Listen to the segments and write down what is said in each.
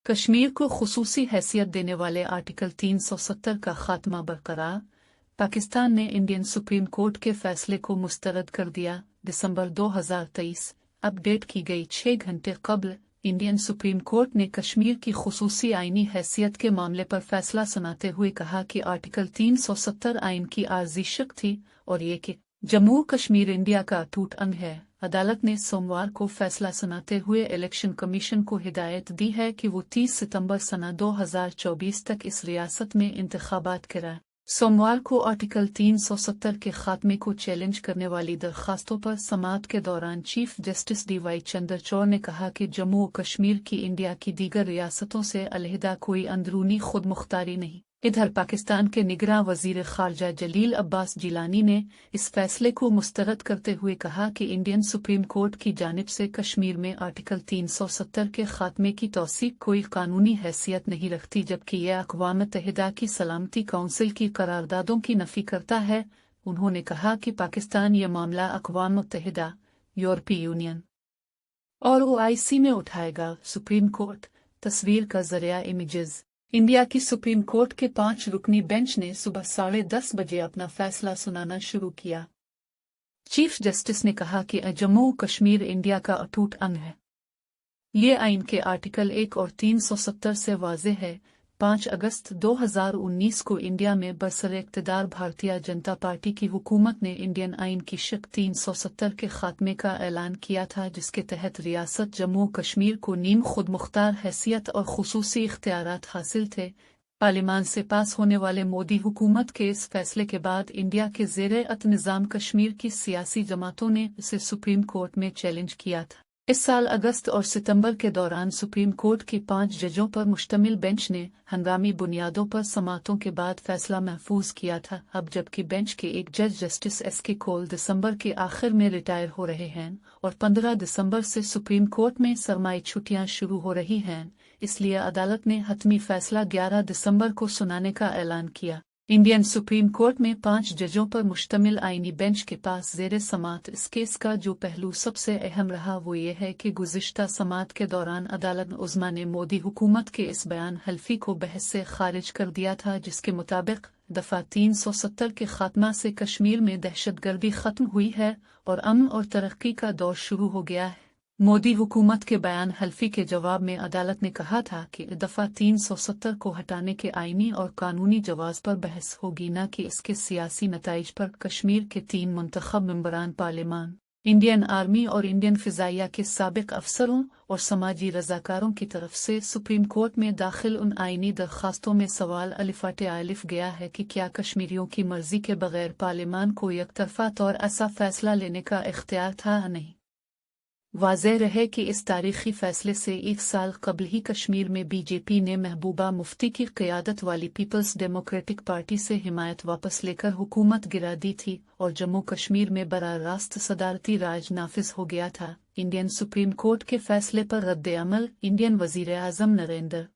कश्मीर को खुसूसी हैसियत देने वाले आर्टिकल 370 का खात्मा बरकरार। पाकिस्तान ने इंडियन सुप्रीम कोर्ट के फैसले को मुस्तरद कर दिया। दिसंबर 2023 अपडेट की गई 6 घंटे कबल इंडियन सुप्रीम कोर्ट ने कश्मीर की खुसूसी आईनी हैसियत के मामले पर फैसला सुनाते हुए कहा कि आर्टिकल 370 आइन की आर्जी शक थी और ये कि जम्मू कश्मीर इंडिया का अटूट अंग है। अदालत ने सोमवार को फैसला सुनाते हुए इलेक्शन कमीशन को हिदायत दी है कि वो 30 सितंबर सना 2024 तक इस रियासत में इंतखाबात कराए। सोमवार को आर्टिकल 370 के खात्मे को चैलेंज करने वाली दरखास्तों पर समाअत के दौरान चीफ जस्टिस डी.वाई. चंद्रचूड़ ने कहा कि जम्मू कश्मीर की इंडिया की दीगर रियासतों से अलहदा कोई अंदरूनी खुद मुख्तारी नहीं। इधर पाकिस्तान के निगरां वजीर खारजा जलील अब्बास जिलानी ने इस फैसले को मुस्तरद करते हुए कहा कि इंडियन सुप्रीम कोर्ट की जानिब से कश्मीर में आर्टिकल 370 के खात्मे की तौसीक कोई कानूनी हैसियत नहीं रखती, जबकि यह अक़वाम मुत्तहिदा की सलामती काउंसिल की करारदादों की नफी करता है। उन्होंने कहा कि पाकिस्तान ये मामला अक़वाम मुत्तहिदा, यूरोपीय यूनियन और OIC में उठाएगा। सुप्रीम कोर्ट तस्वीर का जरिया इमेजेस। इंडिया की सुप्रीम कोर्ट के 5 रुकनी बेंच ने सुबह 10:30 बजे अपना फैसला सुनाना शुरू किया। चीफ जस्टिस ने कहा कि जम्मू कश्मीर इंडिया का अटूट अंग है। ये आइन के आर्टिकल 1 और 370 से वाज़ेह है। 5 अगस्त 2019 को इंडिया में बरसर इक़्तिदार भारतीय जनता पार्टी की हुकूमत ने इंडियन आइन की शक 370 के खात्मे का ऐलान किया था, जिसके तहत रियासत जम्मू कश्मीर को नीम खुद मुख्तार हैसियत और खुसूसी इख्तियारात हासिल थे। पार्लिमान से पास होने वाले मोदी हुकूमत के इस फैसले के बाद इंडिया के ज़ेर-ए-अत निज़ाम कश्मीर की सियासी जमातों ने इसे सुप्रीम कोर्ट में चैलेंज किया था। इस साल अगस्त और सितंबर के दौरान सुप्रीम कोर्ट की 5 जजों पर मुश्तमिल बेंच ने हंगामी बुनियादों पर समाअतों के बाद फैसला महफूज किया था। अब जबकि बेंच के एक जज जस्टिस S.K. कौल दिसंबर के आखिर में रिटायर हो रहे हैं और 15 दिसंबर से सुप्रीम कोर्ट में सरमाई छुट्टियां शुरू हो रही हैं, इसलिए अदालत ने हतमी फैसला 11 दिसंबर को सुनाने का ऐलान किया। इंडियन सुप्रीम कोर्ट में 5 जजों पर मुश्तमिल आईनी बेंच के पास ज़ेर समाअत इस केस का जो पहलू सबसे अहम रहा वो ये है कि गुज़िश्ता समाअत के दौरान अदालत उज़्मा ने मोदी हुकूमत के इस बयान हल्फी को बहस से खारिज कर दिया था, जिसके मुताबिक दफ़ा 370 के खात्मा से कश्मीर में दहशतगर्दी ख़त्म हुई है और अमन और तरक्की का दौर शुरू हो गया है। मोदी हुकूमत के बयान हल्फी के जवाब में अदालत ने कहा था कि दफ़ा 370 को हटाने के आईनी और कानूनी जवाज़ पर बहस होगी, न कि इसके सियासी नताइज पर। कश्मीर के 3 मुंतखब मेंबरान पार्लिमान, इंडियन आर्मी और इंडियन फ़िज़ाइया के साबिक अफसरों और समाजी रज़ाकारों की तरफ से सुप्रीम कोर्ट में दाखिल उन आईनी दरखास्तों में सवाल अलिफ़ गया है कि क्या कश्मीरियों की मर्ज़ी के बगैर पार्लिमान को यकतरफ़ा तौर ऐसा फ़ैसला लेने का इख्तियार था या नहीं। वाज़ेह रहे कि इस तारीख़ी फ़ैसले से 1 साल कबल ही कश्मीर में बीजेपी ने महबूबा मुफ्ती की क़यादत वाली पीपल्स डेमोक्रेटिक पार्टी से हिमायत वापस लेकर हुकूमत गिरा दी थी और जम्मू कश्मीर में बराह रास्त सदारती राज नाफिज हो गया था। इंडियन सुप्रीम कोर्ट के फ़ैसले पर रद्द-ए-अमल। इंडियन वज़ीर-ए-आज़म नरेंद्र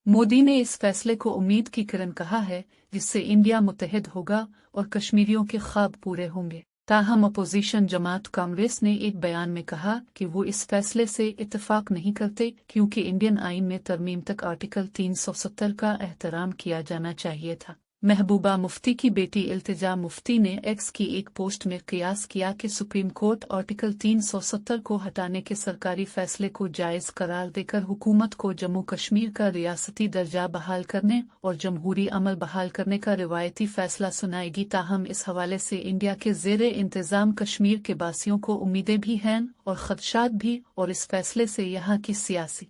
मोदी ने इस फैसले को उम्मीद की किरण कहा है, जिससे इंडिया मुत्तहिद होगा और कश्मीरियों के ख्वाब पूरे होंगे। ताहम अपोजिशन जमात कांग्रेस ने एक बयान में कहा कि वो इस फैसले से इत्तफाक नहीं करते, क्योंकि इंडियन आइन में तरमीम तक आर्टिकल 370 का एहतराम किया जाना चाहिए था। महबूबा मुफ्ती की बेटी इल्तिजा मुफ्ती ने एक्स की एक पोस्ट में कयास किया कि सुप्रीम कोर्ट आर्टिकल 370 को हटाने के सरकारी फैसले को जायज़ करार देकर हुकूमत को जम्मू कश्मीर का रियासती दर्जा बहाल करने और जमहूरी अमल बहाल करने का रिवायती फैसला सुनाएगी। ताहम इस हवाले से इंडिया के ज़ेरे इंतज़ाम कश्मीर के बासियों को उम्मीदें भी हैं और ख़दशात भी, और इस फैसले से यहाँ की सियासी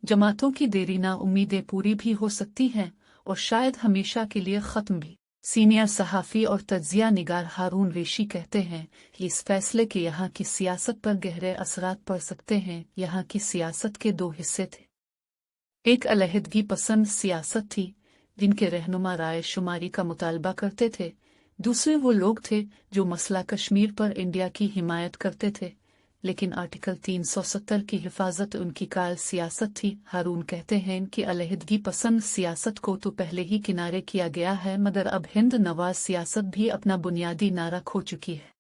जमातों की देरीना उम्मीदें पूरी भी हो सकती हैं और शायद हमेशा के लिए ख़त्म भी। सीनियर सहाफ़ी और तज्ज़िया निगार हारून रेशी कहते हैं कि इस फैसले के यहाँ की सियासत पर गहरे असरात पड़ सकते हैं। यहाँ की सियासत के 2 हिस्से थे। एक अलहदगी पसंद सियासत थी, जिनके रहनुमा राय शुमारी का मुतालबा करते थे। दूसरे वो लोग थे जो मसला कश्मीर पर इंडिया की हिमायत करते थे, लेकिन आर्टिकल 370 की हिफाजत उनकी काल सियासत थी। हारून कहते हैं कि अलहदगी पसंद सियासत को तो पहले ही किनारे किया गया है, मगर अब हिंद नवाज सियासत भी अपना बुनियादी नारा खो चुकी है।